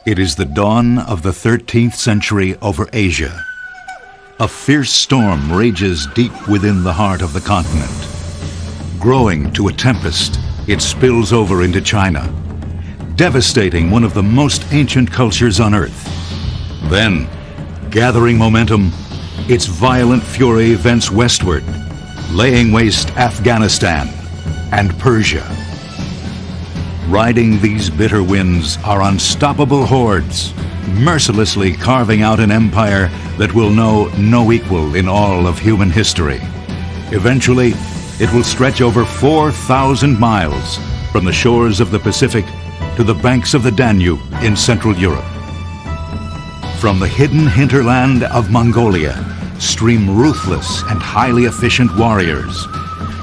It is the dawn of the 13th century over Asia. A fierce storm rages deep within the heart of the continent. Growing to a tempest, it spills over into China, devastating one of the most ancient cultures on Earth. Then, gathering momentum, its violent fury vents westward, laying waste Afghanistan and Persia. Riding these bitter winds are unstoppable hordes, mercilessly carving out an empire that will know no equal in all of human history. Eventually, it will stretch over 4,000 miles from the shores of the Pacific to the banks of the Danube in Central Europe. From the hidden hinterland of Mongolia stream ruthless and highly efficient warriors,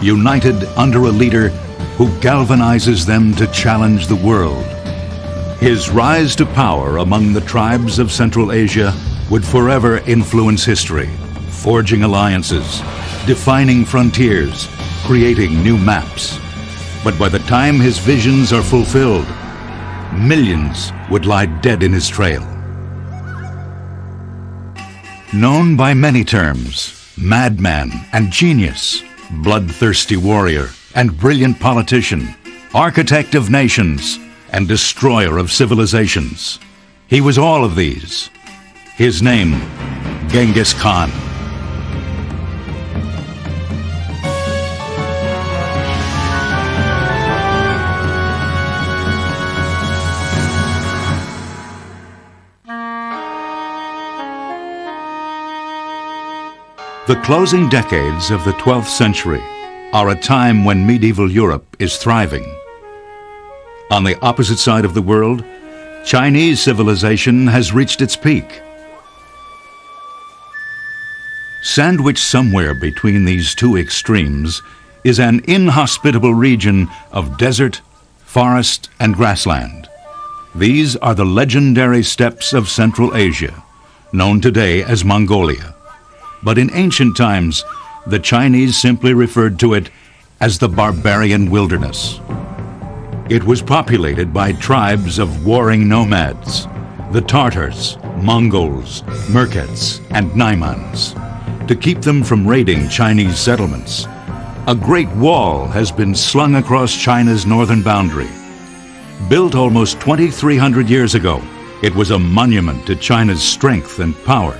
united under a leader who galvanizes them to challenge the world. His rise to power among the tribes of Central Asia would forever influence history, forging alliances, defining frontiers, creating new maps. But by the time his visions are fulfilled, millions would lie dead in his trail. Known by many terms, madman and genius, bloodthirsty warrior and brilliant politician, architect of nations and destroyer of civilizations, he was all of these. His name, Genghis Khan. The closing decades of the 12th century are a time when medieval Europe is thriving. On the opposite side of the world, Chinese civilization has reached its peak. Sandwiched somewhere between these two extremes is an inhospitable region of desert, forest, and grassland. These are the legendary steppes of Central Asia, known today as Mongolia. But in ancient times, the Chinese simply referred to it as the barbarian wilderness. It was populated by tribes of warring nomads, the Tartars, Mongols, Merkets, and Naimans. To keep them from raiding Chinese settlements, a great wall has been slung across China's northern boundary. Built almost 2,300 years ago, it was a monument to China's strength and power.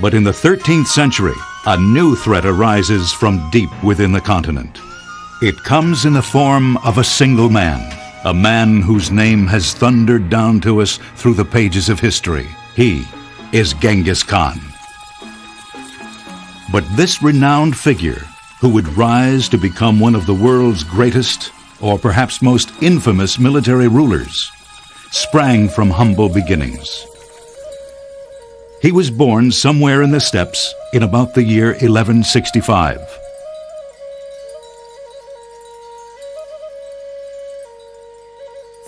But in the 13th century, a new threat arises from deep within the continent. It comes in the form of a single man, a man whose name has thundered down to us through the pages of history. He is Genghis Khan. But this renowned figure, who would rise to become one of the world's greatest, or perhaps most infamous military rulers, sprang from humble beginnings. He was born somewhere in the steppes in about the year 1165.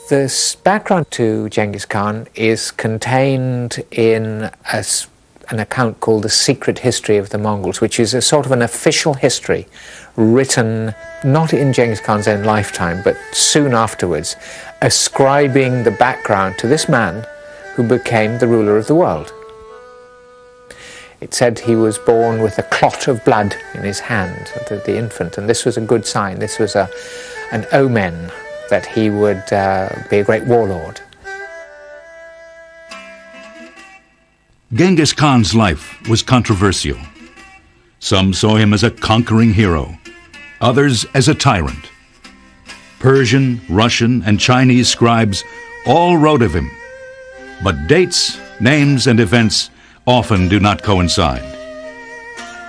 The background to Genghis Khan is contained in an account called The Secret History of the Mongols, which is a sort of an official history written not in Genghis Khan's own lifetime, but soon afterwards, ascribing the background to this man who became the ruler of the world. It said he was born with a clot of blood in his hand, the infant, and this was a good sign. This was an omen that he would be a great warlord. Genghis Khan's life was controversial. Some saw him as a conquering hero, others as a tyrant. Persian, Russian, and Chinese scribes all wrote of him, but dates, names, and events often do not coincide.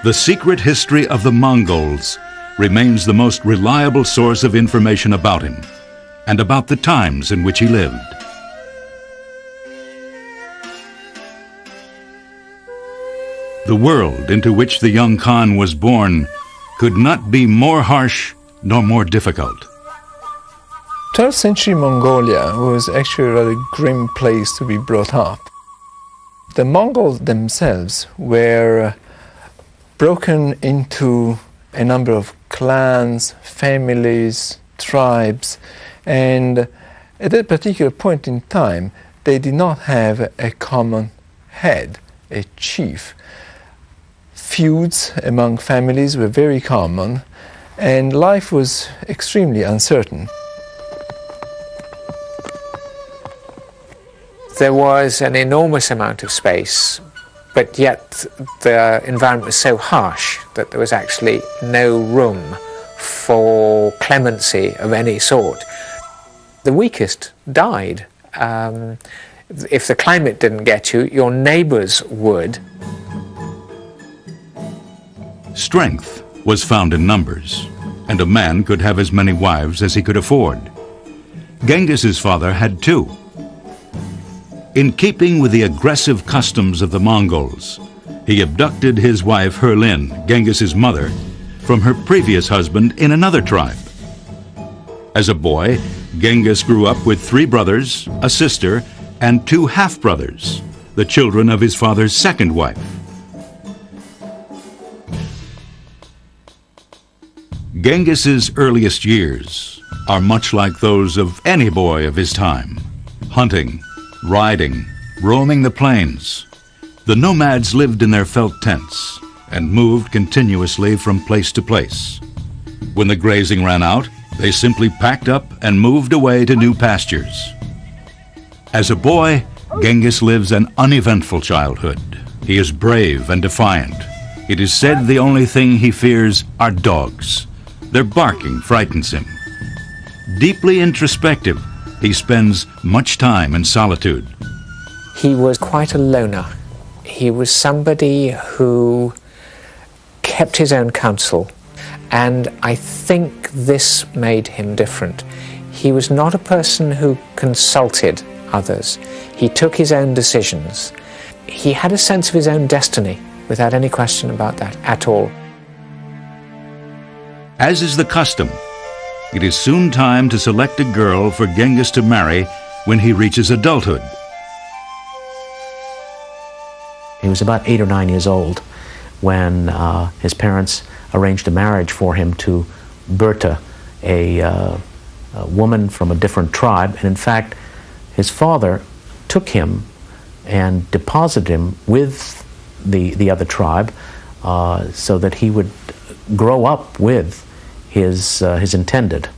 The Secret History of the Mongols remains the most reliable source of information about him and about the times in which he lived. The world into which the young Khan was born could not be more harsh nor more difficult. 12th century Mongolia was actually a rather grim place to be brought up. The Mongols themselves were broken into a number of clans, families, tribes, and at that particular point in time, they did not have a common head, a chief. Feuds among families were very common, and life was extremely uncertain. There was an enormous amount of space, but yet the environment was so harsh that there was actually no room for clemency of any sort. The weakest died. If the climate didn't get you, your neighbours would. Strength was found in numbers, and a man could have as many wives as he could afford. Genghis's father had 2. In keeping with the aggressive customs of the Mongols, he abducted his wife Herlin, Genghis's mother, from her previous husband in another tribe. As a boy, Genghis grew up with 3 brothers, a sister, and 2 half-brothers, the children of his father's second wife. Genghis's earliest years are much like those of any boy of his time: hunting, riding, roaming the plains. The nomads lived in their felt tents and moved continuously from place to place. When the grazing ran out, they simply packed up and moved away to new pastures. As a boy, Genghis lives an uneventful childhood. He is brave and defiant. It is said the only thing he fears are dogs. Their barking frightens him. Deeply introspective, he spends much time in solitude. He was quite a loner. He was somebody who kept his own counsel, and I think this made him different. He was not a person who consulted others. He took his own decisions. He had a sense of his own destiny, without any question about that at all. As is the custom, it is soon time to select a girl for Genghis to marry when he reaches adulthood. He was about 8 or 9 years old when his parents arranged a marriage for him to Berta, a woman from a different tribe. And in fact, his father took him and deposited him with the other tribe so that he would grow up with his intended.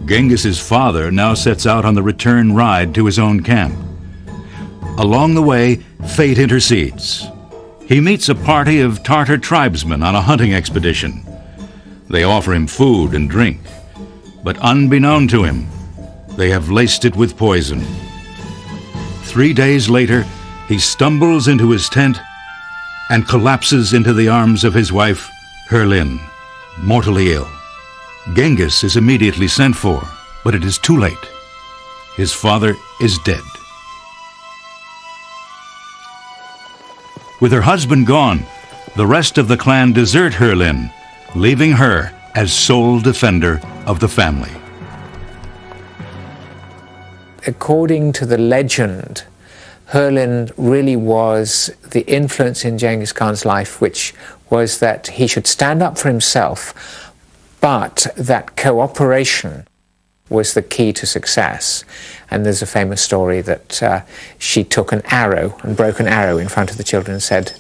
Genghis's father now sets out on the return ride to his own camp. Along the way, fate intercedes. He meets a party of Tartar tribesmen on a hunting expedition. They offer him food and drink, but unbeknown to him, they have laced it with poison. 3 days later, he stumbles into his tent and collapses into the arms of his wife, Herlin, mortally ill. Genghis is immediately sent for, but it is too late. His father is dead. With her husband gone, the rest of the clan desert Herlin, leaving her as sole defender of the family. According to the legend, Herlin really was the influence in Genghis Khan's life, which was that he should stand up for himself, but that cooperation was the key to success. And there's a famous story that she took an arrow and broke an arrow in front of the children and said,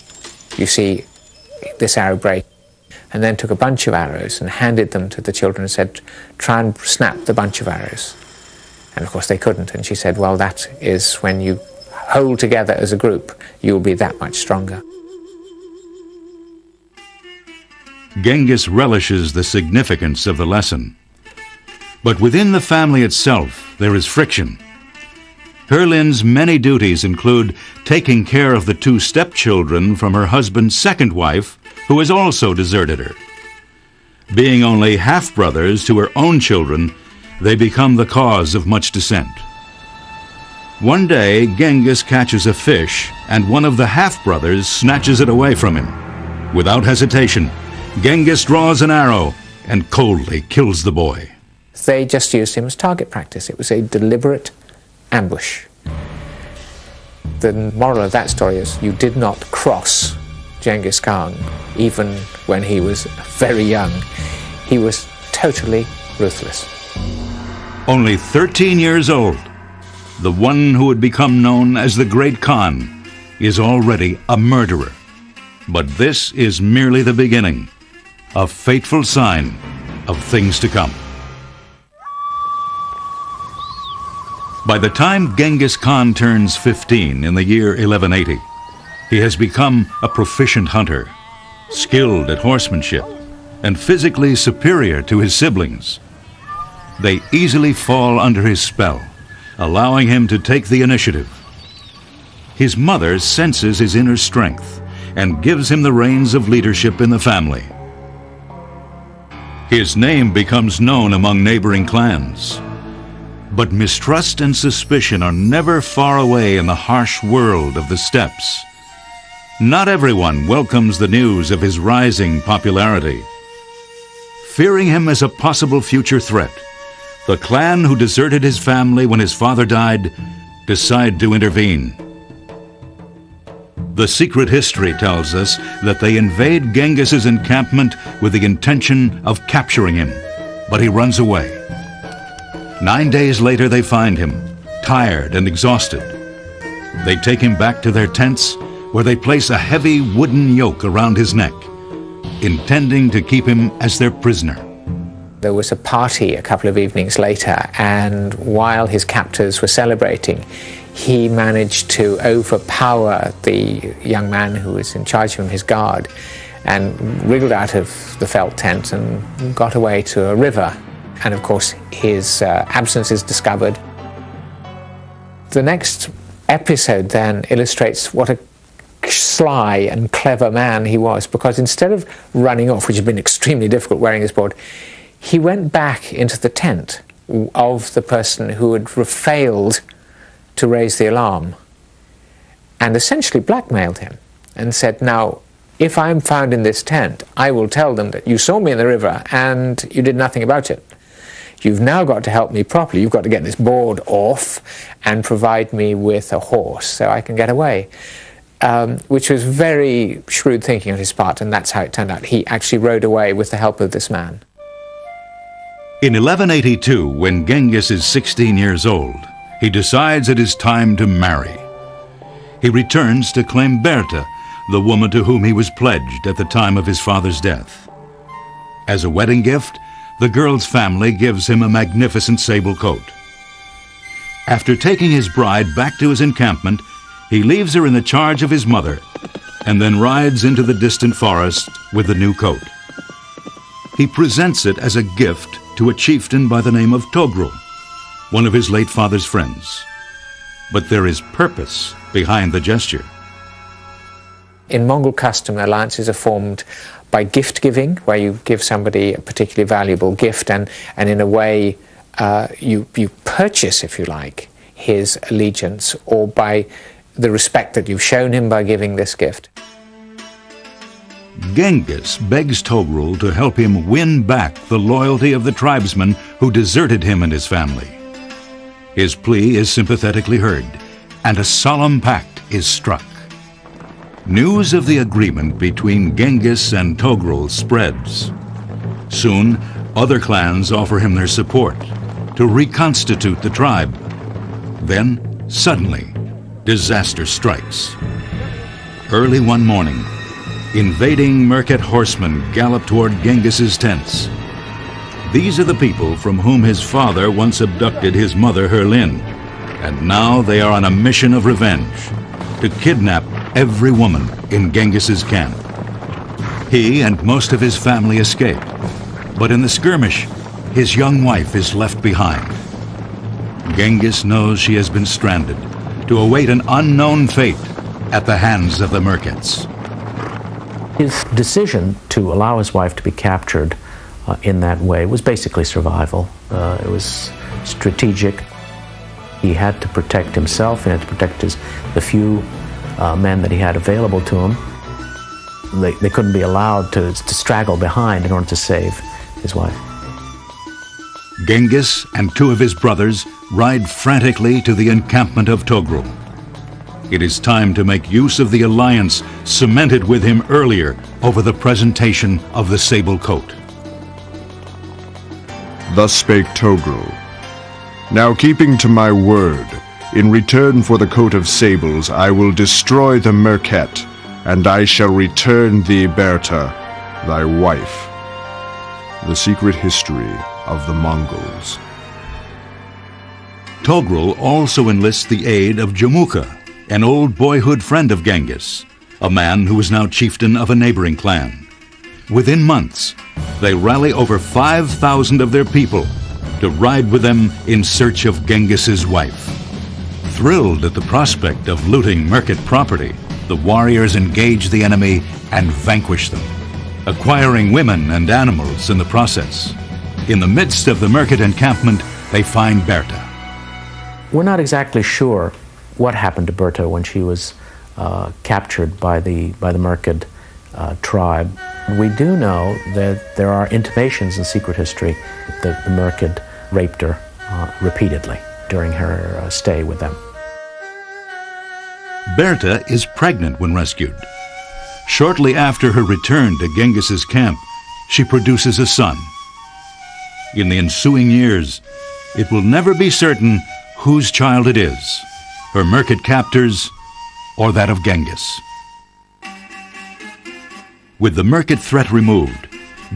"You see this arrow break," and then took a bunch of arrows and handed them to the children and said, "Try and snap the bunch of arrows." And of course they couldn't, and she said, "Well, that is when you hold together as a group, you'll be that much stronger." Genghis relishes the significance of the lesson. But within the family itself, there is friction. Herlin's many duties include taking care of the 2 stepchildren from her husband's second wife, who has also deserted her. Being only half-brothers to her own children, they become the cause of much dissent. One day, Genghis catches a fish, and one of the half-brothers snatches it away from him. Without hesitation, Genghis draws an arrow and coldly kills the boy. They just used him as target practice. It was a deliberate ambush. The moral of that story is you did not cross Genghis Khan, even when he was very young. He was totally ruthless. Only 13 years old, the one who would become known as the Great Khan, is already a murderer. But this is merely the beginning, a fateful sign of things to come. By the time Genghis Khan turns 15 in the year 1180, he has become a proficient hunter, skilled at horsemanship, and physically superior to his siblings. They easily fall under his spell, allowing him to take the initiative. His mother senses his inner strength and gives him the reins of leadership in the family. His name becomes known among neighboring clans. But mistrust and suspicion are never far away in the harsh world of the steppes. Not everyone welcomes the news of his rising popularity. Fearing him as a possible future threat, the clan who deserted his family when his father died decide to intervene. The secret history tells us that they invade Genghis's encampment with the intention of capturing him, but he runs away. 9 days later they find him, tired and exhausted. They take him back to their tents, where they place a heavy wooden yoke around his neck, intending to keep him as their prisoner. There was a party a couple of evenings later, and while his captors were celebrating, he managed to overpower the young man who was in charge of him, his guard, and wriggled out of the felt tent and got away to a river. And of course, his absence is discovered. The next episode then illustrates what a sly and clever man he was, because instead of running off, which had been extremely difficult wearing his board, he went back into the tent of the person who had failed to raise the alarm and essentially blackmailed him and said, now, if I'm found in this tent, I will tell them that you saw me in the river and you did nothing about it. You've now got to help me properly. You've got to get this board off and provide me with a horse so I can get away. Which was very shrewd thinking on his part, and that's how it turned out. He actually rode away with the help of this man. In 1182, when Genghis is 16 years old, he decides it is time to marry. He returns to claim Berta, the woman to whom he was pledged at the time of his father's death. As a wedding gift, the girl's family gives him a magnificent sable coat. After taking his bride back to his encampment, he leaves her in the charge of his mother and then rides into the distant forest with the new coat. He presents it as a gift to a chieftain by the name of Togrul, one of his late father's friends. But there is purpose behind the gesture. In Mongol custom, alliances are formed by gift giving, where you give somebody a particularly valuable gift, and in a way you purchase, if you like, his allegiance, or by the respect that you've shown him by giving this gift. Genghis begs Togrul to help him win back the loyalty of the tribesmen who deserted him and his family. His plea is sympathetically heard, and a solemn pact is struck. News of the agreement between Genghis and Togrul spreads. Soon, other clans offer him their support to reconstitute the tribe. Then, suddenly, disaster strikes. Early one morning, invading Merket horsemen gallop toward Genghis's tents. These are the people from whom his father once abducted his mother Herlin, and now they are on a mission of revenge, to kidnap every woman in Genghis's camp. He and most of his family escape, but in the skirmish, his young wife is left behind. Genghis knows she has been stranded, to await an unknown fate at the hands of the Merkets. His decision to allow his wife to be captured in that way was basically survival. It was strategic. He had to protect himself, he had to protect the few men that he had available to him. They couldn't be allowed to straggle behind in order to save his wife. Genghis and two of his brothers ride frantically to the encampment of Togrul. It is time to make use of the alliance cemented with him earlier over the presentation of the sable coat. Thus spake Togrul. Now keeping to my word, In return for the coat of sables, I will destroy the Merket, and I shall return thee, Berta, thy wife. The secret history of the Mongols. Togrul also enlists the aid of Jamuka, an old boyhood friend of Genghis, a man who is now chieftain of a neighboring clan. Within months, they rally over 5,000 of their people to ride with them in search of Genghis's wife. Thrilled at the prospect of looting Merket property, the warriors engage the enemy and vanquish them, acquiring women and animals in the process. In the midst of the Merket encampment, they find Berta. We're not exactly sure what happened to Berta when she was captured by the Merket tribe. We do know that there are intimations in secret history that the Merket raped her repeatedly during her stay with them. Berta is pregnant when rescued. Shortly after her return to Genghis's camp, she produces a son. In the ensuing years, it will never be certain whose child it is, her Merket captors or that of Genghis. With the Merket threat removed,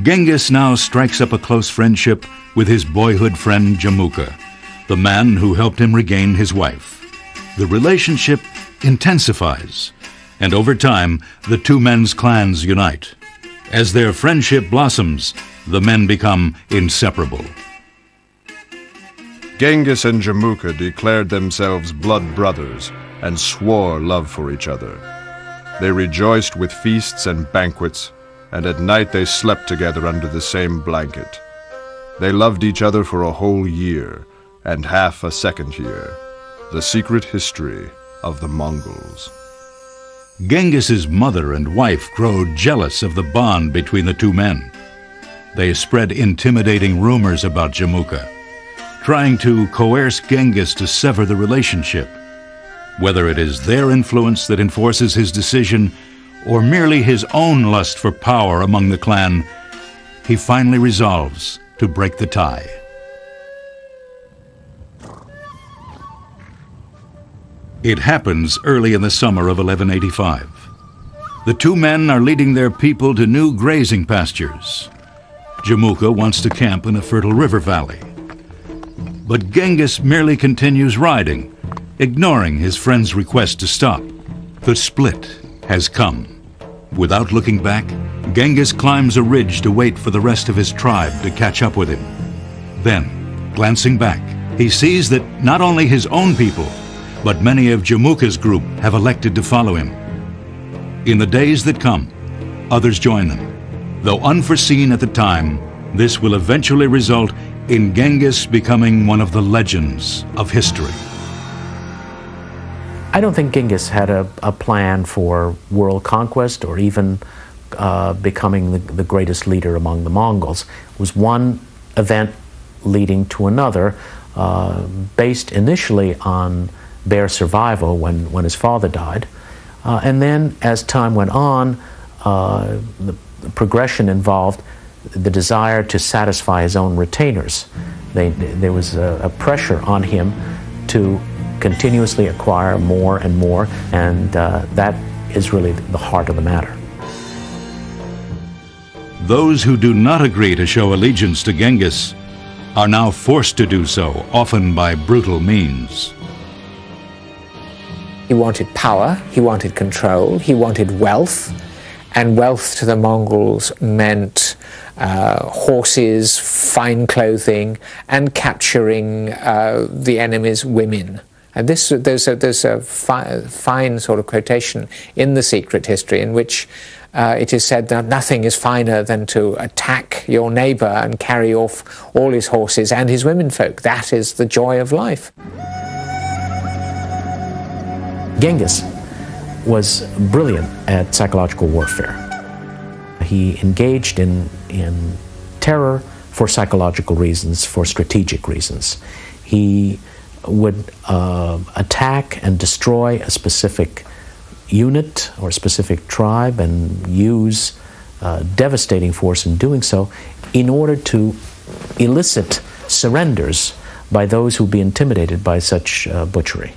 Genghis now strikes up a close friendship with his boyhood friend Jamuka, the man who helped him regain his wife. The relationship intensifies, and over time, the two men's clans unite. As their friendship blossoms, the men become inseparable. Genghis and Jamuka declared themselves blood brothers and swore love for each other. They rejoiced with feasts and banquets, and at night they slept together under the same blanket. They loved each other for a whole year, and half a second year. The secret history of the Mongols. Genghis's mother and wife grow jealous of the bond between the two men. They spread intimidating rumors about Jamuka, trying to coerce Genghis to sever the relationship. Whether it is their influence that enforces his decision or merely his own lust for power among the clan, he finally resolves to break the tie. It happens early in the summer of 1185. The two men are leading their people to new grazing pastures. Jamuka wants to camp in a fertile river valley. But Genghis merely continues riding, ignoring his friend's request to stop. The split has come. Without looking back, Genghis climbs a ridge to wait for the rest of his tribe to catch up with him. Then, glancing back, he sees that not only his own people, but many of Jamuka's group have elected to follow him. In the days that come, others join them. Though unforeseen at the time, this will eventually result in Genghis becoming one of the legends of history. I don't think Genghis had a plan for world conquest or even becoming the greatest leader among the Mongols. It was one event leading to another, based initially on bare survival when his father died. And then as time went on, the progression involved the desire to satisfy his own retainers. There was a pressure on him to continuously acquire more and more, and that is really the heart of the matter. Those who do not agree to show allegiance to Genghis are now forced to do so, often by brutal means. He wanted power, he wanted control, he wanted wealth, and wealth to the Mongols meant horses, fine clothing, and capturing the enemy's women. And there's a fine sort of quotation in the secret history in which it is said that nothing is finer than to attack your neighbor and carry off all his horses and his womenfolk. That is the joy of life. Genghis was brilliant at psychological warfare. He engaged in terror for psychological reasons, for strategic reasons. He would attack and destroy a specific unit or a specific tribe and use devastating force in doing so in order to elicit surrenders by those who would be intimidated by such butchery.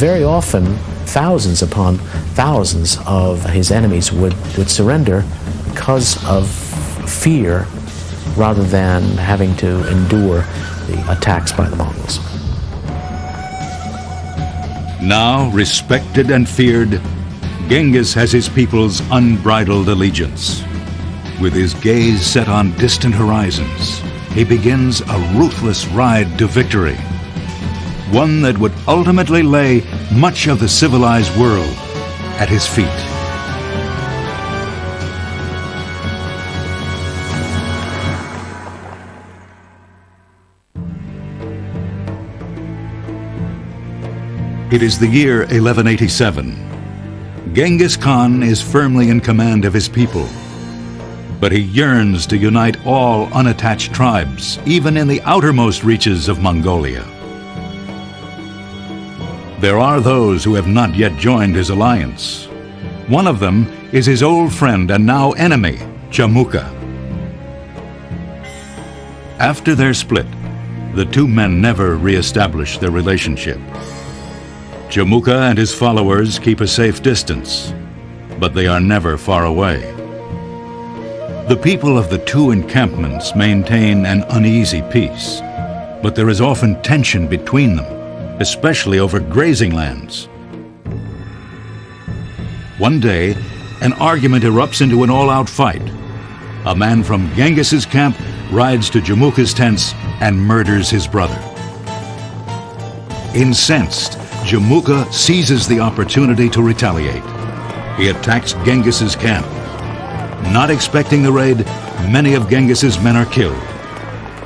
very often thousands upon thousands of his enemies would surrender because of fear rather than having to endure the attacks by the Mongols. Now respected and feared, Genghis has his people's unbridled allegiance. With his gaze set on distant horizons, he begins a ruthless ride to victory, one that would ultimately lay much of the civilized world at his feet. It is the year 1187. Genghis Khan is firmly in command of his people, but he yearns to unite all unattached tribes, even in the outermost reaches of Mongolia. There are those who have not yet joined his alliance. One of them is his old friend and now enemy, Jamuka. After their split, the two men never re-established their relationship. Jamuka and his followers keep a safe distance, but they are never far away. The people of the two encampments maintain an uneasy peace, but there is often tension between them, especially over grazing lands. One day, an argument erupts into an all-out fight. A man from Genghis's camp rides to Jamuka's tents and murders his brother. Incensed, Jamuka seizes the opportunity to retaliate. He attacks Genghis's camp. Not expecting the raid, many of Genghis's men are killed.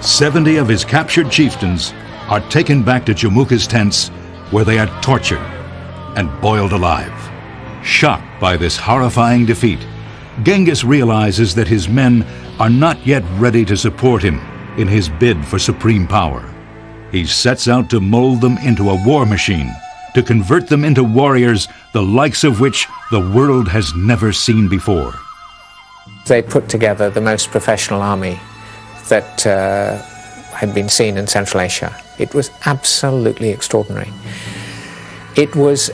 70 of his captured chieftains are taken back to Jamuka's tents, where they are tortured and boiled alive. Shocked by this horrifying defeat, Genghis realizes that his men are not yet ready to support him in his bid for supreme power. He sets out to mold them into a war machine, to convert them into warriors the likes of which the world has never seen before. They put together the most professional army that had been seen in Central Asia. It was absolutely extraordinary. It was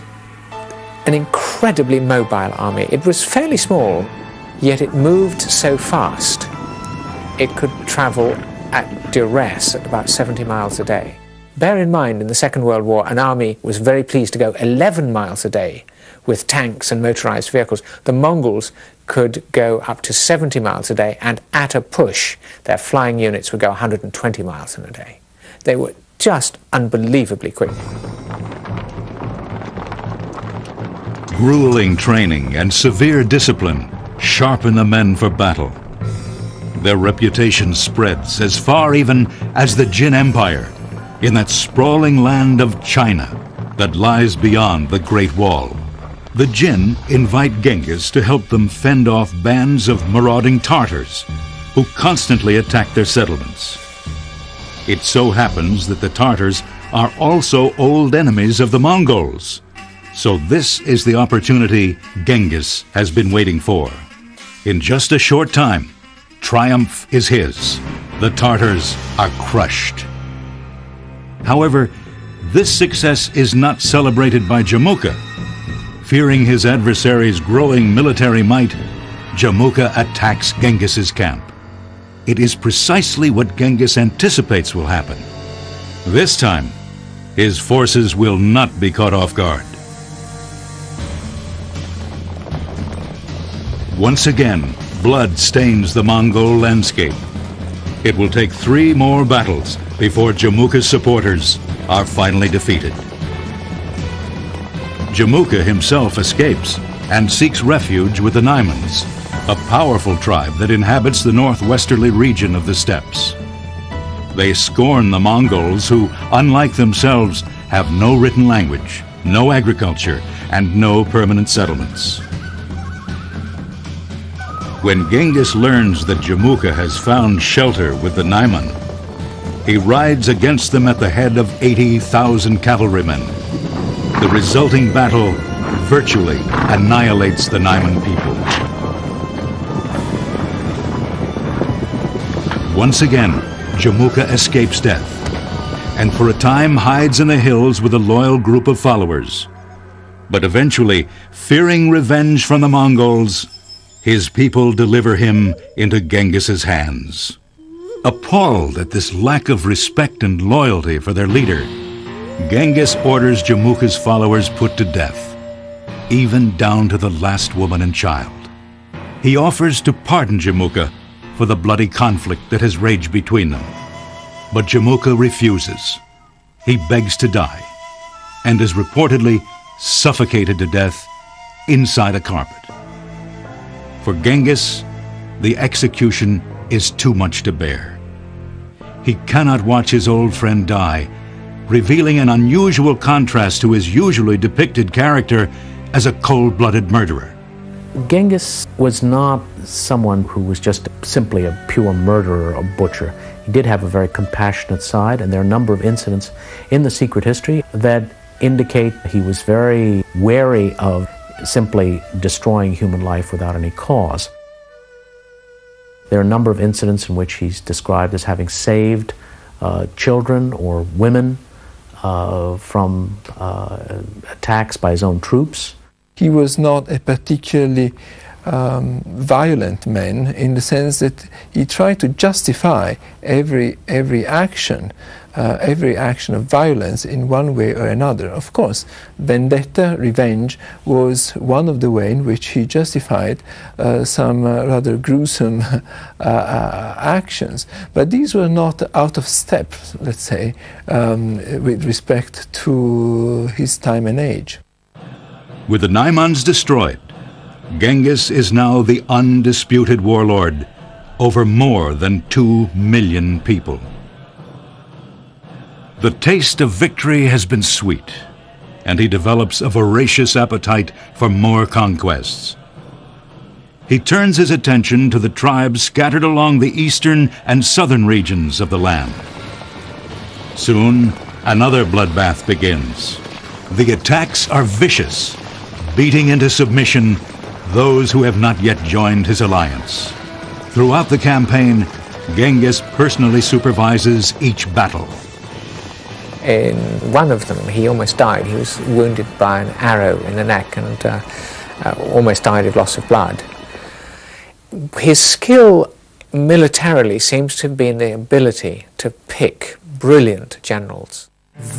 an incredibly mobile army. It was fairly small, yet it moved so fast. It could travel at duress at about 70 miles a day. Bear in mind, in the Second World War, an army was very pleased to go 11 miles a day with tanks and motorized vehicles. The Mongols could go up to 70 miles a day, and at a push, their flying units would go 120 miles in a day. They were just unbelievably quick. Grueling training and severe discipline sharpen the men for battle. Their reputation spreads as far even as the Jin Empire, in that sprawling land of China that lies beyond the Great Wall. The Jin invite Genghis to help them fend off bands of marauding Tartars who constantly attack their settlements. It so happens that the Tartars are also old enemies of the Mongols, so this is the opportunity Genghis has been waiting for. In just a short time, triumph is his. The Tartars are crushed. However, this success is not celebrated by Jamuka. Fearing his adversary's growing military might, Jamuka attacks Genghis's camp. It is precisely what Genghis anticipates will happen. This time, his forces will not be caught off guard. Once again, blood stains the Mongol landscape. It will take 3 more battles before Jamuka's supporters are finally defeated. Jamuka himself escapes and seeks refuge with the Naimans, a powerful tribe that inhabits the northwesterly region of the steppes. They scorn the Mongols who, unlike themselves, have no written language, no agriculture, and no permanent settlements. When Genghis learns that Jamuka has found shelter with the Naiman, he rides against them at the head of 80,000 cavalrymen. The resulting battle virtually annihilates the Naiman people. Once again, Jamuka escapes death, and for a time hides in the hills with a loyal group of followers. But eventually, fearing revenge from the Mongols, his people deliver him into Genghis's hands. Appalled at this lack of respect and loyalty for their leader, Genghis orders Jamuka's followers put to death, even down to the last woman and child. He offers to pardon Jamuka for the bloody conflict that has raged between them. But Jamuka refuses. He begs to die and is reportedly suffocated to death inside a carpet. For Genghis, the execution is too much to bear. He cannot watch his old friend die, revealing an unusual contrast to his usually depicted character as a cold-blooded murderer. Genghis was not someone who was just simply a pure murderer or butcher. He did have a very compassionate side, and there are a number of incidents in the secret history that indicate he was very wary of simply destroying human life without any cause. There are a number of incidents in which he's described as having saved children or women from attacks by his own troops. He was not a particularly violent man, in the sense that he tried to justify every action of violence in one way or another. Of course, vendetta, revenge, was one of the ways in which he justified some rather gruesome actions. But these were not out of step, let's say, with respect to his time and age. With the Naimans destroyed, Genghis is now the undisputed warlord over more than 2 million people. The taste of victory has been sweet, and he develops a voracious appetite for more conquests. He turns his attention to the tribes scattered along the eastern and southern regions of the land. Soon, another bloodbath begins. The attacks are vicious, beating into submission those who have not yet joined his alliance. Throughout the campaign, Genghis personally supervises each battle. In one of them, he almost died. He was wounded by an arrow in the neck and almost died of loss of blood. His skill militarily seems to have been the ability to pick brilliant generals.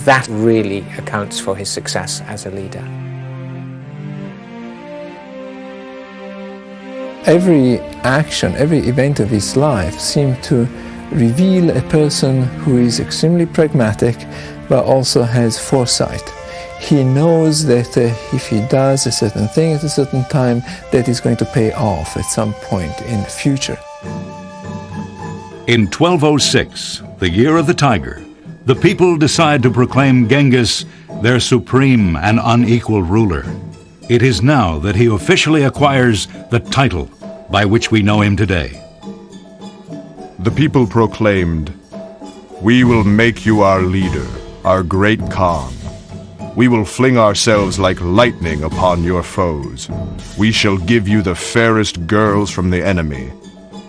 That really accounts for his success as a leader. Every action, every event of his life seemed to reveal a person who is extremely pragmatic, but also has foresight. He knows that if he does a certain thing at a certain time, that is going to pay off at some point in the future. In 1206, the year of the tiger, the people decide to proclaim Genghis their supreme and unequal ruler. It is now that he officially acquires the title by which we know him today. The people proclaimed, "We will make you our leader, our great Khan. We will fling ourselves like lightning upon your foes. We shall give you the fairest girls from the enemy.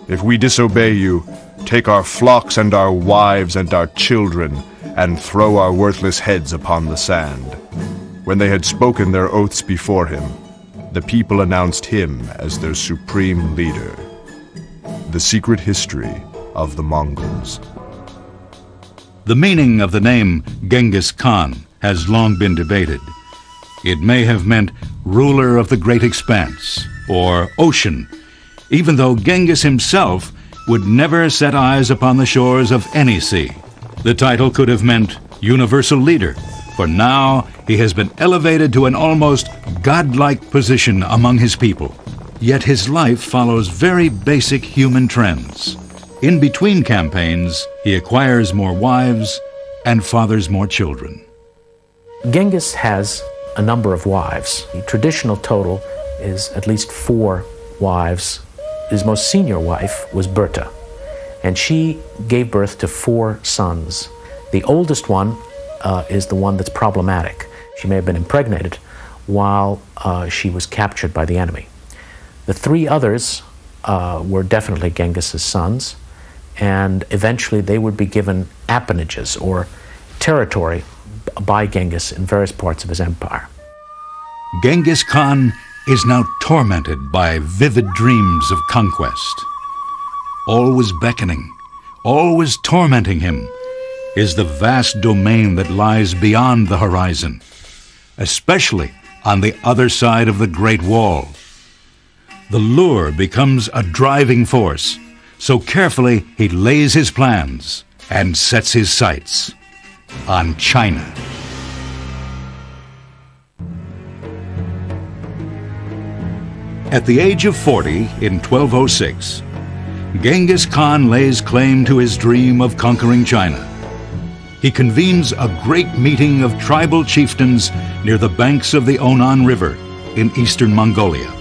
If we disobey you, take our flocks and our wives and our children, and throw our worthless heads upon the sand." When they had spoken their oaths before him, the people announced him as their supreme leader. The secret history of the Mongols. The meaning of the name Genghis Khan has long been debated. It may have meant ruler of the great expanse or ocean, even though Genghis himself would never set eyes upon the shores of any sea. The title could have meant universal leader, for now he has been elevated to an almost godlike position among his people. Yet his life follows very basic human trends. In between campaigns, he acquires more wives and fathers more children. Genghis has a number of wives. The traditional total is at least 4 wives. His most senior wife was Berta, and she gave birth to 4 sons. The oldest one is the one that's problematic. She may have been impregnated while she was captured by the enemy. The 3 others were definitely Genghis's sons, and eventually they would be given appanages or territory by Genghis in various parts of his empire. Genghis Khan is now tormented by vivid dreams of conquest. Always beckoning, always tormenting him, is the vast domain that lies beyond the horizon, especially on the other side of the Great Wall. The lure becomes a driving force, so carefully he lays his plans and sets his sights on China. At the age of 40 in 1206, Genghis Khan lays claim to his dream of conquering China. He convenes a great meeting of tribal chieftains near the banks of the Onan River in eastern Mongolia.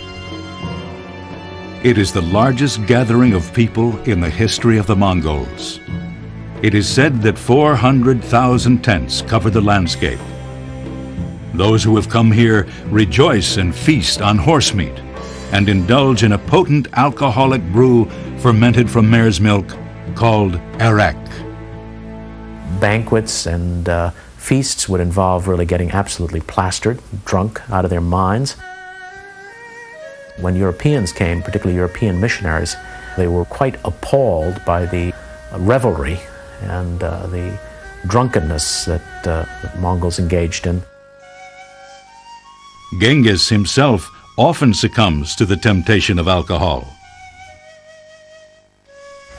It is the largest gathering of people in the history of the Mongols. It is said that 400,000 tents cover the landscape. Those who have come here rejoice and feast on horse meat and indulge in a potent alcoholic brew fermented from mare's milk called arak. Banquets and feasts would involve really getting absolutely plastered, drunk out of their minds. When Europeans came, particularly European missionaries, they were quite appalled by the revelry and the drunkenness that the Mongols engaged in. Genghis himself often succumbs to the temptation of alcohol.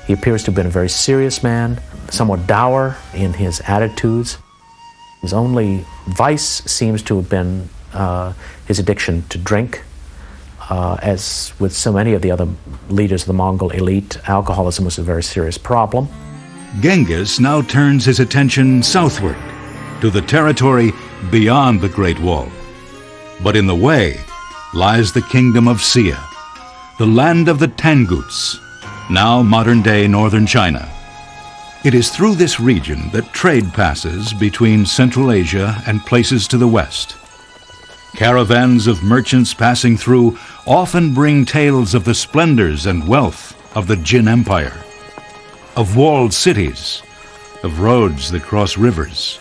He appears to have been a very serious man, somewhat dour in his attitudes. His only vice seems to have been his addiction to drink. As with so many of the other leaders of the Mongol elite, alcoholism was a very serious problem. Genghis now turns his attention southward to the territory beyond the Great Wall. But in the way lies the kingdom of Xia, the land of the Tanguts, now modern-day northern China. It is through this region that trade passes between Central Asia and places to the west. Caravans of merchants passing through often bring tales of the splendors and wealth of the Jin Empire, of walled cities, of roads that cross rivers,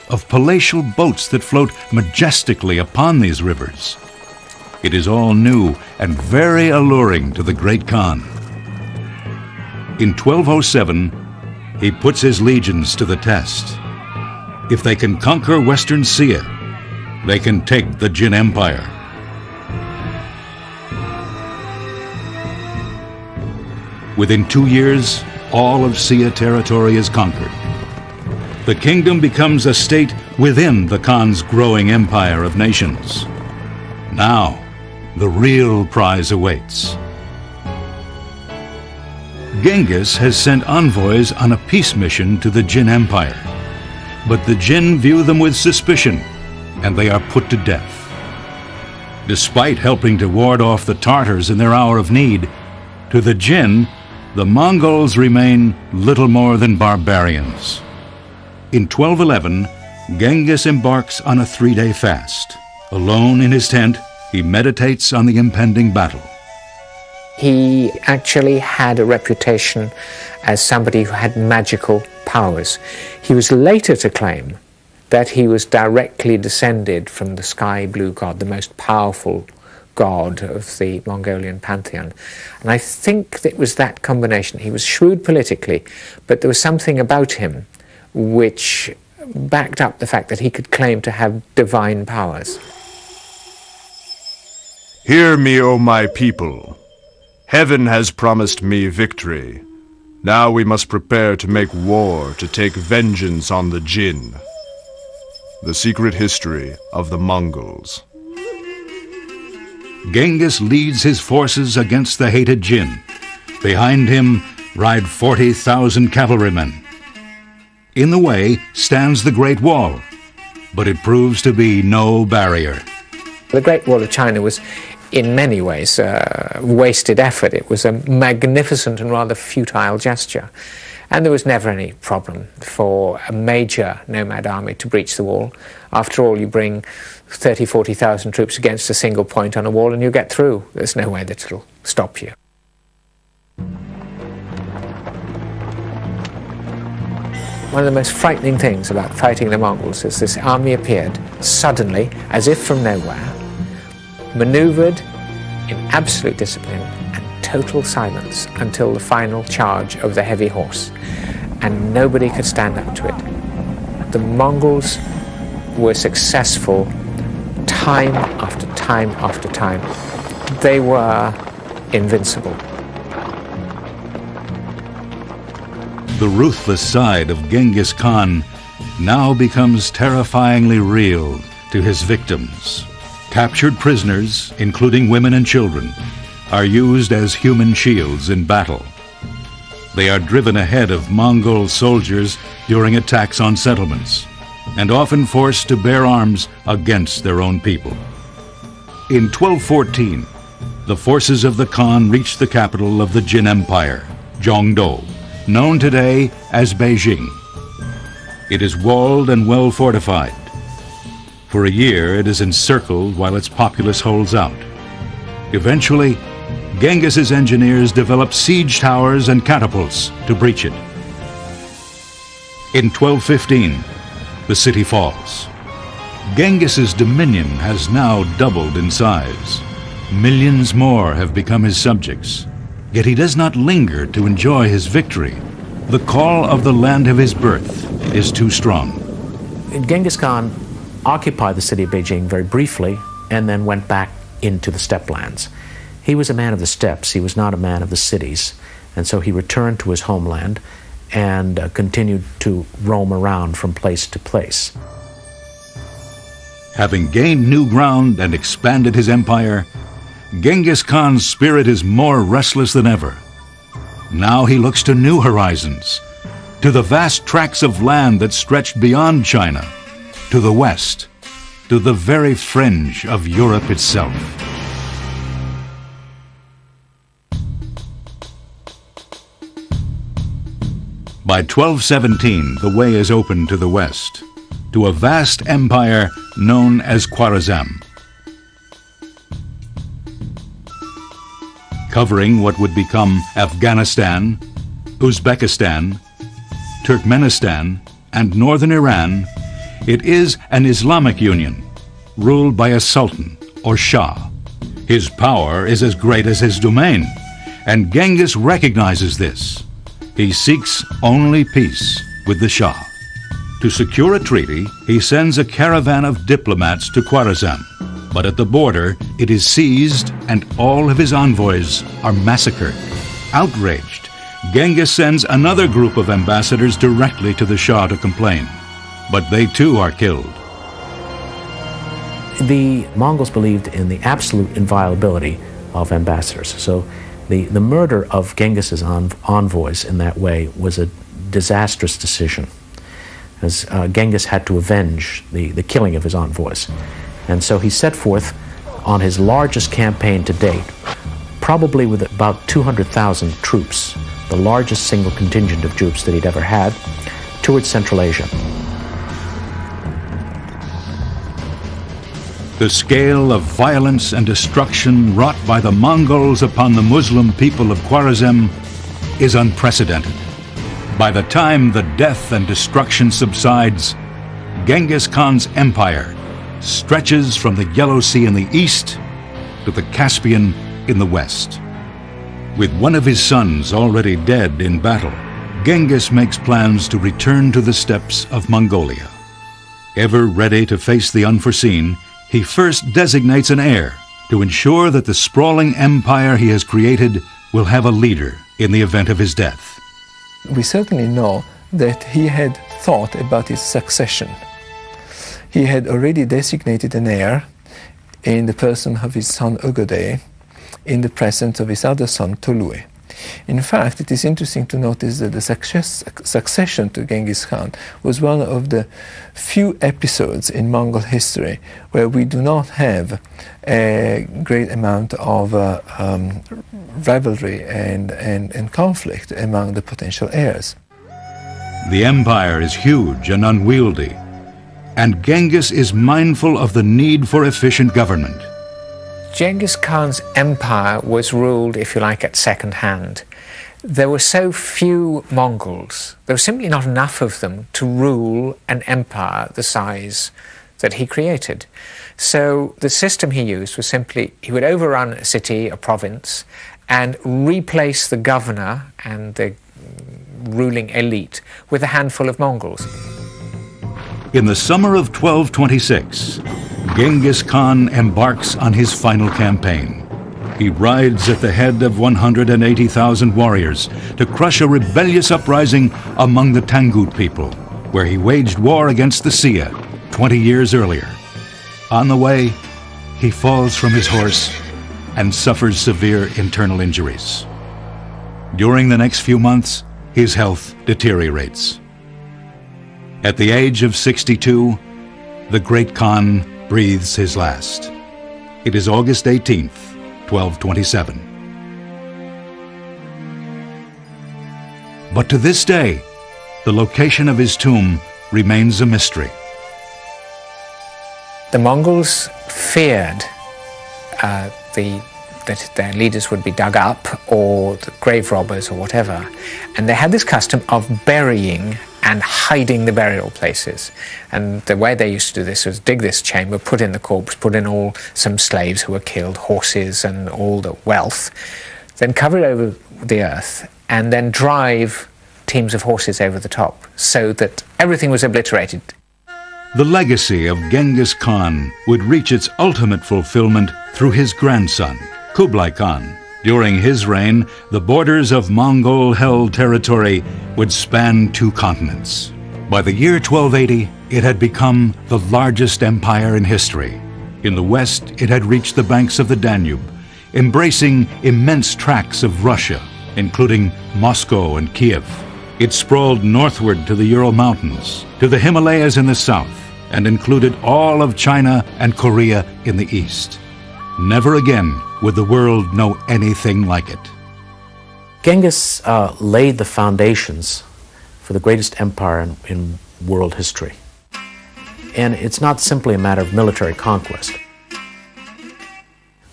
of palatial boats that float majestically upon these rivers. It is all new and very alluring to the great Khan. In 1207, he puts his legions to the test. If they can conquer Western Xia, they can take the Jin Empire. Within 2 years, all of Xia territory is conquered. The kingdom becomes a state within the Khan's growing empire of nations. Now, the real prize awaits. Genghis has sent envoys on a peace mission to the Jin Empire, but the Jin view them with suspicion, and they are put to death. Despite helping to ward off the Tartars in their hour of need, to the Jin, the Mongols remain little more than barbarians. In 1211, Genghis embarks on a 3-day fast. Alone in his tent, he meditates on the impending battle. He actually had a reputation as somebody who had magical powers. He was later to claim that he was directly descended from the sky blue god, the most powerful god of the Mongolian pantheon. And I think it was that combination. He was shrewd politically, but there was something about him which backed up the fact that he could claim to have divine powers. Hear me, O my people. Heaven has promised me victory. Now we must prepare to make war to take vengeance on the Jin. The secret history of the Mongols. Genghis leads his forces against the hated Jin. Behind him ride 40,000 cavalrymen. In the way stands the Great Wall, but it proves to be no barrier. The Great Wall of China was, in many ways, a wasted effort. It was a magnificent and rather futile gesture. And there was never any problem for a major nomad army to breach the wall. After all, you bring 30,000, 40,000 troops against a single point on a wall and you get through. There's no way that it'll stop you. One of the most frightening things about fighting the Mongols is this army appeared suddenly, as if from nowhere, manoeuvred in absolute discipline and total silence until the final charge of the heavy horse, and nobody could stand up to it. The Mongols were successful time after time after time. They were invincible. The ruthless side of Genghis Khan now becomes terrifyingly real to his victims. Captured prisoners, including women and children, are used as human shields in battle. They are driven ahead of Mongol soldiers during attacks on settlements, and often forced to bear arms against their own people. In 1214, the forces of the Khan reached the capital of the Jin Empire, Zhongdou, known today as Beijing. It is walled and well fortified. For a year, it is encircled while its populace holds out. Eventually, Genghis's engineers developed siege towers and catapults to breach it. In 1215, the city falls. Genghis's dominion has now doubled in size. Millions more have become his subjects. Yet he does not linger to enjoy his victory. The call of the land of his birth is too strong. Genghis Khan occupied the city of Beijing very briefly and then went back into the steppe lands. He was a man of the steppes, he was not a man of the cities, and so he returned to his homeland and continued to roam around from place to place. Having gained new ground and expanded his empire, Genghis Khan's spirit is more restless than ever. Now he looks to new horizons, to the vast tracts of land that stretched beyond China, to the west, to the very fringe of Europe itself. By 1217, the way is open to the west, to a vast empire known as Khwarezm. Covering what would become Afghanistan, Uzbekistan, Turkmenistan, and northern Iran, it is an Islamic union, ruled by a sultan or shah. His power is as great as his domain, and Genghis recognizes this. He seeks only peace with the shah. To secure a treaty, he sends a caravan of diplomats to Khwarezm. But at the border, it is seized and all of his envoys are massacred. Outraged, Genghis sends another group of ambassadors directly to the Shah to complain. But they too are killed. The Mongols believed in the absolute inviolability of ambassadors. So the murder of Genghis's envoys in that way was a disastrous decision, as Genghis had to avenge the killing of his envoys. And so he set forth on his largest campaign to date, probably with about 200,000 troops, the largest single contingent of troops that he'd ever had, towards Central Asia. The scale of violence and destruction wrought by the Mongols upon the Muslim people of Khwarezm is unprecedented. By the time the death and destruction subsides, Genghis Khan's empire stretches from the Yellow Sea in the east to the Caspian in the west. With one of his sons already dead in battle, Genghis makes plans to return to the steppes of Mongolia. Ever ready to face the unforeseen, he first designates an heir to ensure that the sprawling empire he has created will have a leader in the event of his death. We certainly know that he had thought about his succession. He had already designated an heir in the person of his son Ögödei, in the presence of his other son Tolui. In fact, it is interesting to notice that the succession to Genghis Khan was one of the few episodes in Mongol history where we do not have a great amount of rivalry and conflict among the potential heirs. The empire is huge and unwieldy, and Genghis is mindful of the need for efficient government. Genghis Khan's empire was ruled, if you like, at second hand. There were so few Mongols, there were simply not enough of them to rule an empire the size that he created. So the system he used was simply, he would overrun a city, a province, and replace the governor and the ruling elite with a handful of Mongols. In the summer of 1226, Genghis Khan embarks on his final campaign. He rides at the head of 180,000 warriors to crush a rebellious uprising among the Tangut people, where he waged war against the Sia 20 years earlier. On the way, he falls from his horse and suffers severe internal injuries. During the next few months, his health deteriorates. At the age of 62, the great Khan breathes his last. It is August 18th, 1227. But to this day, the location of his tomb remains a mystery. The Mongols feared that their leaders would be dug up, or the grave robbers or whatever, and they had this custom of burying and hiding the burial places. And the way they used to do this was dig this chamber, put in the corpse, put in some slaves who were killed, horses and all the wealth, then cover it over the earth, and then drive teams of horses over the top so that everything was obliterated. The legacy of Genghis Khan would reach its ultimate fulfillment through his grandson, Kublai Khan. During his reign, the borders of Mongol-held territory would span 2 continents. By the year 1280, it had become the largest empire in history. In the west, it had reached the banks of the Danube, embracing immense tracts of Russia, including Moscow and Kiev. It sprawled northward to the Ural Mountains, to the Himalayas in the south, and included all of China and Korea in the east. Never again would the world know anything like it. Genghis laid the foundations for the greatest empire in world history. And it's not simply a matter of military conquest.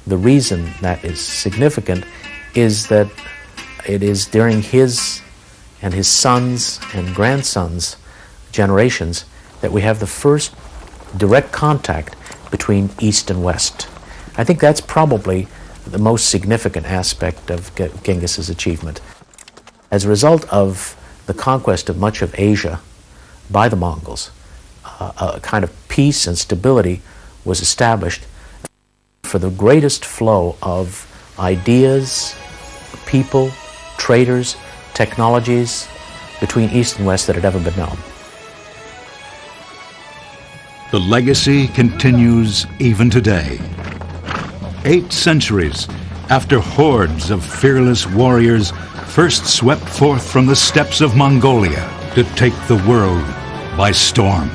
The reason that is significant is that it is during his and his sons' and grandsons' generations that we have the first direct contact between East and West. I think that's probably the most significant aspect of Genghis's achievement. As a result of the conquest of much of Asia by the Mongols, a kind of peace and stability was established for the greatest flow of ideas, people, traders, technologies between East and West that had ever been known. The legacy continues even today. 8 centuries after hordes of fearless warriors first swept forth from the steppes of Mongolia to take the world by storm.